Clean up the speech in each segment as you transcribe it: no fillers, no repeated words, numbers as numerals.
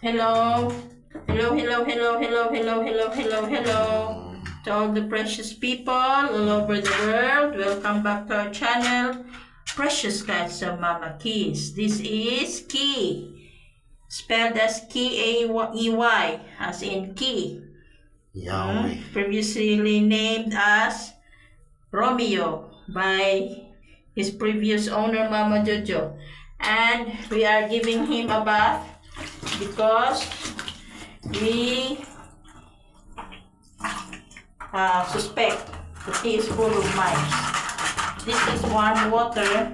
Hello. Hello. To all the precious people all over the world. Welcome back to our channel, Precious Cats of Mama Keys. This is Key, spelled as K-A-E-Y, as in Key. Yahweh. Previously named as Romeo by his previous owner, Mama Jojo. And we are giving him a bath because we suspect that he is full of mice. This is warm water.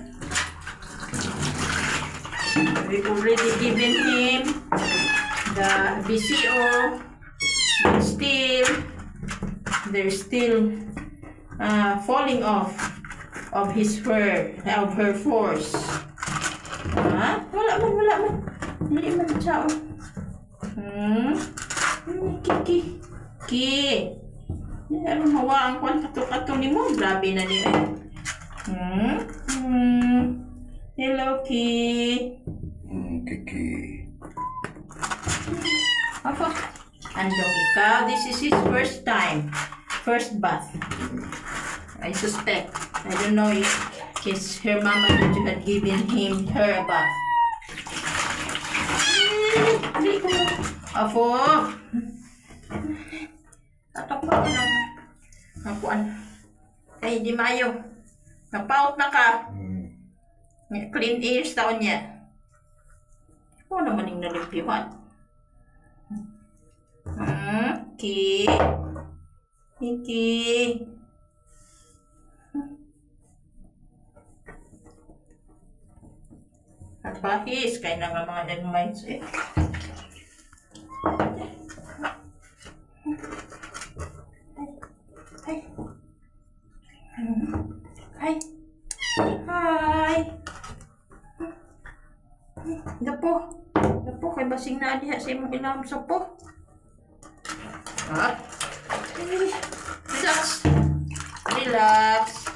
We've already given him the BCO, but still they're still falling off of his fur, of her force. Wala man. Mali man siya. Ki. Ano mawaan ko ang kato-kato ni mo? Grabe na niya. Hello, Ki. Kiki. Apa? Andong ikaw. This is his first time. First bath. I suspect. I don't know if her mama had given her a bath. Apo. Atok pa na. Nakuan. Ay, di mayo. Napaut na ka. Clean ears taon niya. Ano naman yung nalipiwan? Ki. Ki. At bahis, kaya na nga mga minds eh. Hi. Dapo kay basing na diha sa imong ilam sa po. Relax.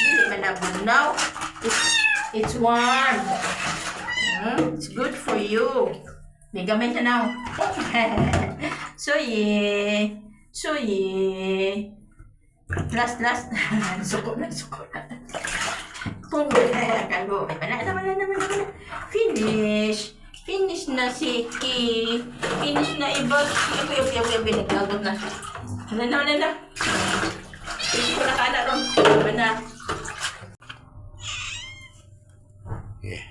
Dili man nabunaw. It's warm. It's good for you. May gamay na now. So yeah. Last. Suko na. Kung kalo. Wala. Finish na si Ki. Finish na ibag. Naglagot na. Wala na. Finish ko na kana ron. Wala na. Yeah.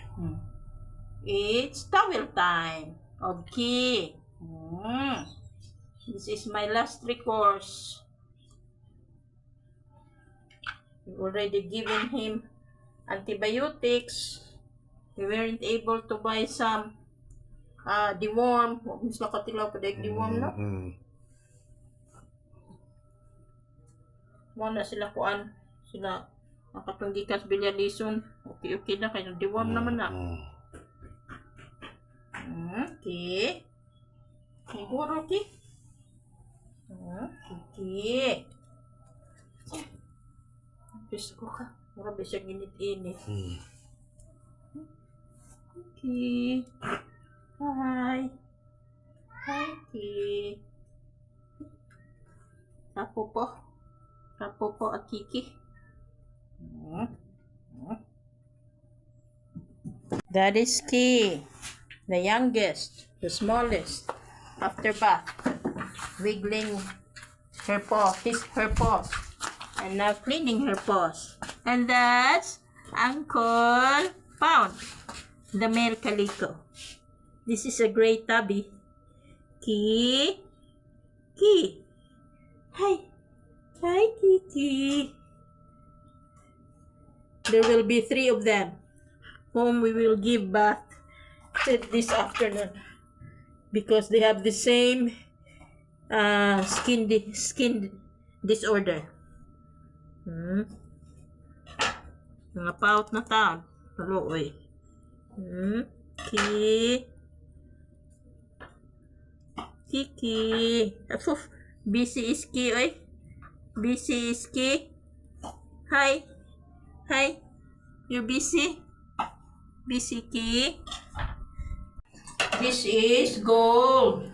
It's towel time of Ki. This is my last recourse. We've already given him antibiotics. We weren't able to buy some deworm. Mas nakatilaw pa dahil deworm, no? Muna sila kuan. Sila nakatunggikas bilyalison. Okay na kayo. Deworm naman na. Okay. Siguro, okay. Okay. Pisko ka. Murabi siya ginit-init. Okay. Hi, Ki. Tapo po at Kiki. That is Ki. The youngest, the smallest, after bath, wiggling her paws, and now cleaning her paws. And that's Uncle Pound, the male calico. This is a gray tabby. Ki. Hi, Kiki. There will be 3 of them, whom we will give bath this afternoon because they have the same skin disorder. Mga paut na taon. Haluoy. Kiki. Afuf. Busy is Ki, oy. Busy is Ki. Hi. You busy? Bisiki. This is Gold.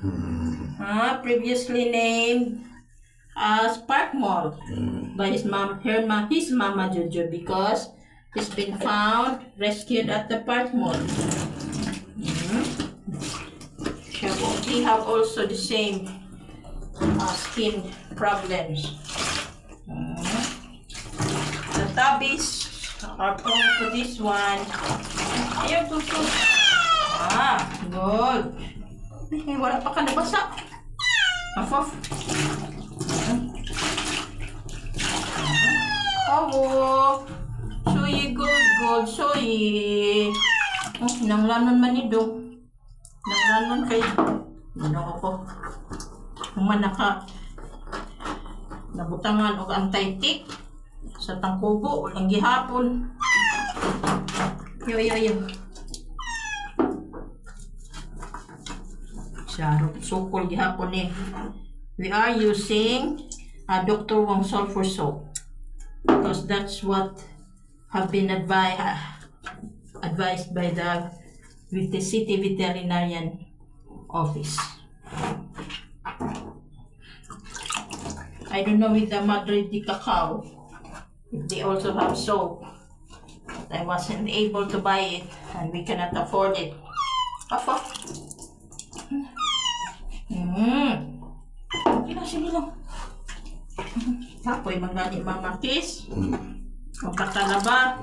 Previously named as Park Mall by his mama Jojo, because he's been found rescued at the Park Mall. He have also the same skin problems. The tabbies are prone to this one. Ayaw, tuso. Good. Wala pa ka nabasa. Off. Oh, soy gold, soy. Nanglanon man ito. Nanglanon kay. Ano ako? Manaka. Nabutangan og anti-tick sa tangkubo, walang gihapon. Yo. Sarot sukol gihapon eh. We are using Dr. Wong sulfur soap because that's what have been advised by the city veterinarian office. I don't know with the Madrid de Cacao if they also have soap. But I wasn't able to buy it and we cannot afford it. Sige lang. Kapoy magani Mama Kiss. O katalaba.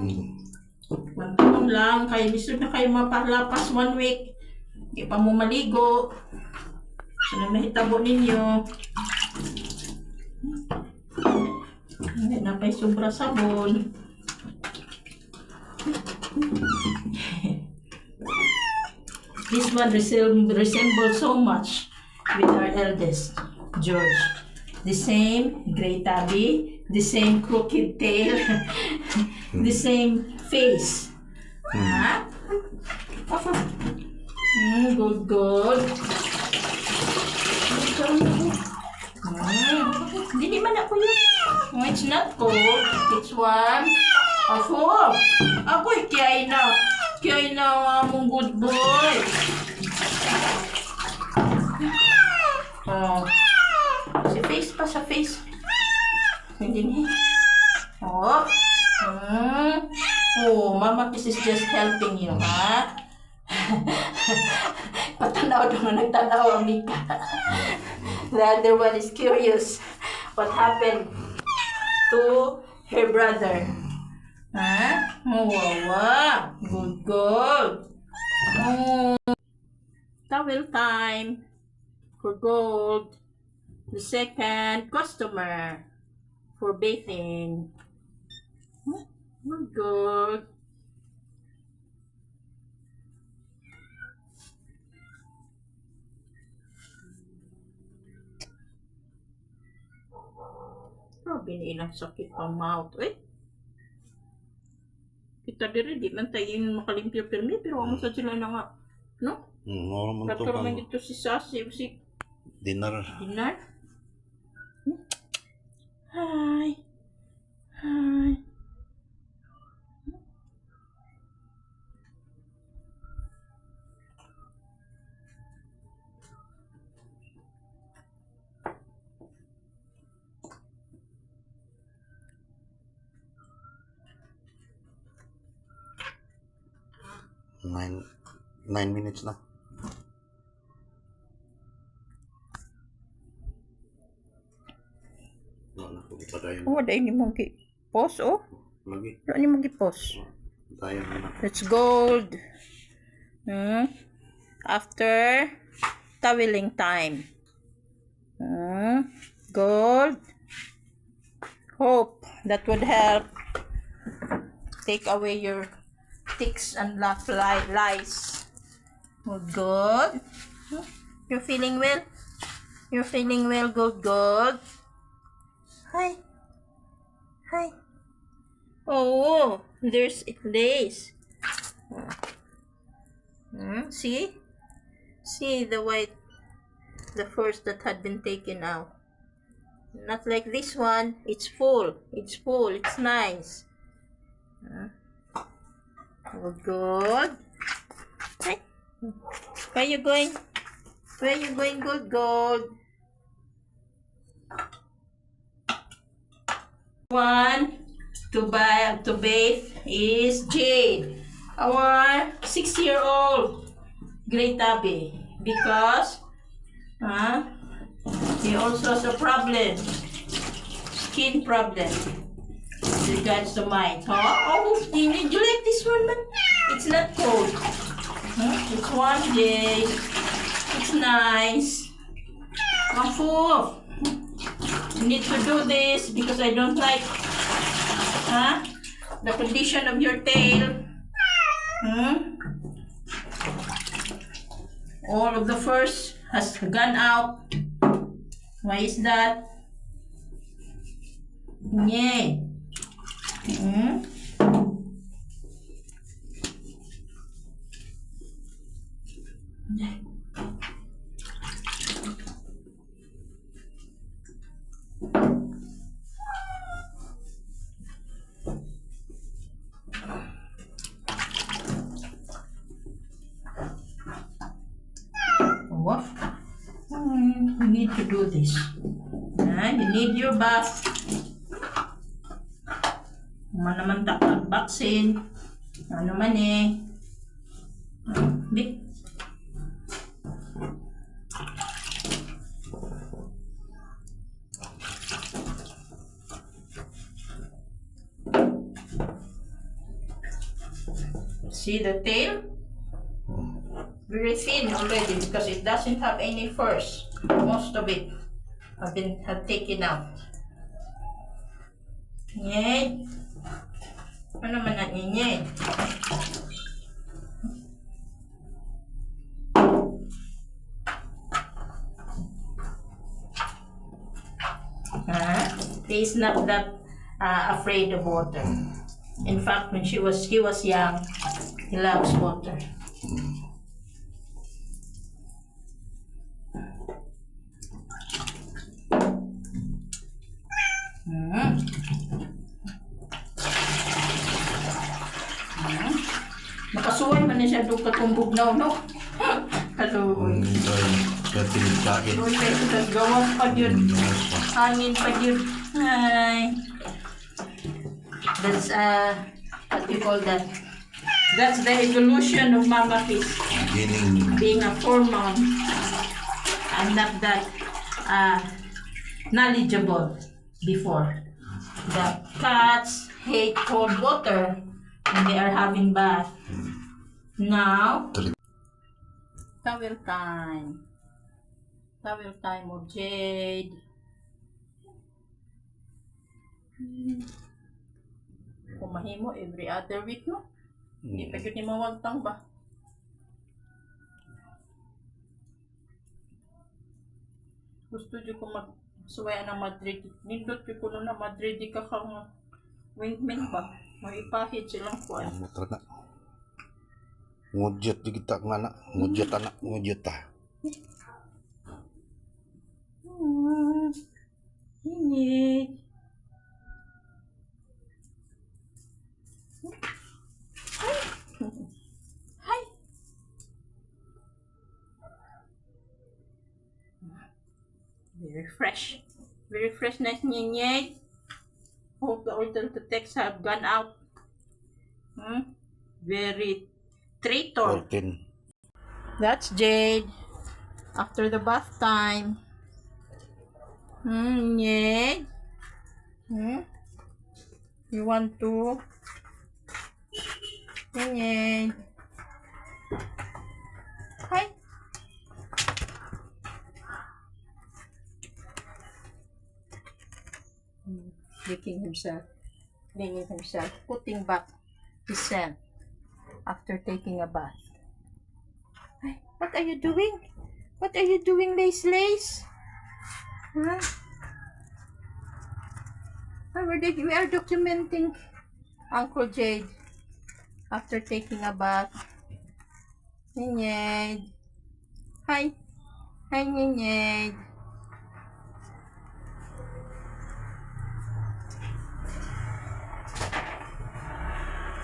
Kuntunong lang. Kaya lisod na kayo mapalapas 1 week. Hindi pa mo maligo. So na mahitabo ninyo. Hindi na pa'y sobra sabon. This one resembles so much with our eldest, George. The same gray tabby, the same crooked tail, the same face. Good. Hindi man ako yun. It's not cold. It's warm. Ako. Ako'y kaya na. Kaya na mong good boy. Sa face. Hindi niya. Mama Kiss is just helping you, ha? Patanaw naman, nagtanaw ang Mika. The other one is curious what happened to her brother. Wow. Good. Towel time for Gold. The second customer for bathing. Good. Grabe na ilang sakit ang mouth. Kita diri di man tayo yung makalimpyo pirmi, pero amo sa sila na nga. No? Naman to Katulad man dito si Sassy, si dinner. Hi. 9 minutes na. Dahil ni mong post, Lagi. Dahil ni mong post. Tayo na. It's Gold. After toweling time. Gold. Hope that would help take away your ticks and lice. Good. You're feeling well? You're feeling well, Gold. Hi. Oh, there's lace. See? See the white, the first that had been taken out. Not like this one. It's full. It's nice. Good, good. Hey. Where you going? Where you going? Good, good. One to bathe is Jade, our 6-year-old Great Tabby, because he also has a problem, skin problem, with regards to mine. Oh, did you like this one, man? It's not cold. It's warm day. It's nice. Mafu. You need to do this because I don't like the condition of your tail. All of the furs has gone out. Why is that? Yay. What? You need to do this. You need your bath. Naman takot vaccine. Ano man eh. Big. See the tail? Very thin already because it doesn't have any furs. Most of it have taken out. Nyed. Ano man ang nyed? He is not that afraid of water. In fact, when he was young, he loves water. Nakasuwan man niya siya doon katumbog na, no? Hello. Katilikain. Gawang pa yun. Hangin pa yun. Hi. That's, what do you call that? That's the evolution of Mama Fish. Being a 4-mom. I'm not that knowledgeable before. The cats hate cold water when they are having bath. Now, towel time. Towel time of Jade. Kumahimo every other week, no? Hindi pa yun ni mawagtang ba? Gusto nyo ko magsuwaya ng Madrid. Nindot nyo ko na Madrid ka kang wingman ba? Maipahid silang kuwan. Mutra na. Ngudyat di kita nga na. Ngudyat anak. Ngudyat ta. Ini. Hi. Very fresh. Very fresh, nice nyenyay. Hope the order to text have gone out. Very traitor. 14. That's Jade. After the bath time. Jade. You want to? Jade. Hi. Licking himself, cleaning himself, putting back his scent after taking a bath. Ay, what are you doing? What are you doing, Lace? Huh? We are documenting Uncle Jade after taking a bath. Jade. Hi. Hi, Jade.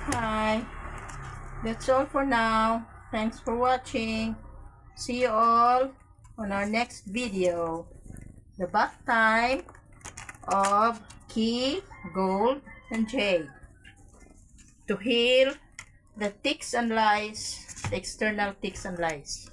Hi. That's all for now. Thanks for watching. See you all on our next video. The bath time of Key, Gold, and Jade. To heal the ticks and lice, the external ticks and lice.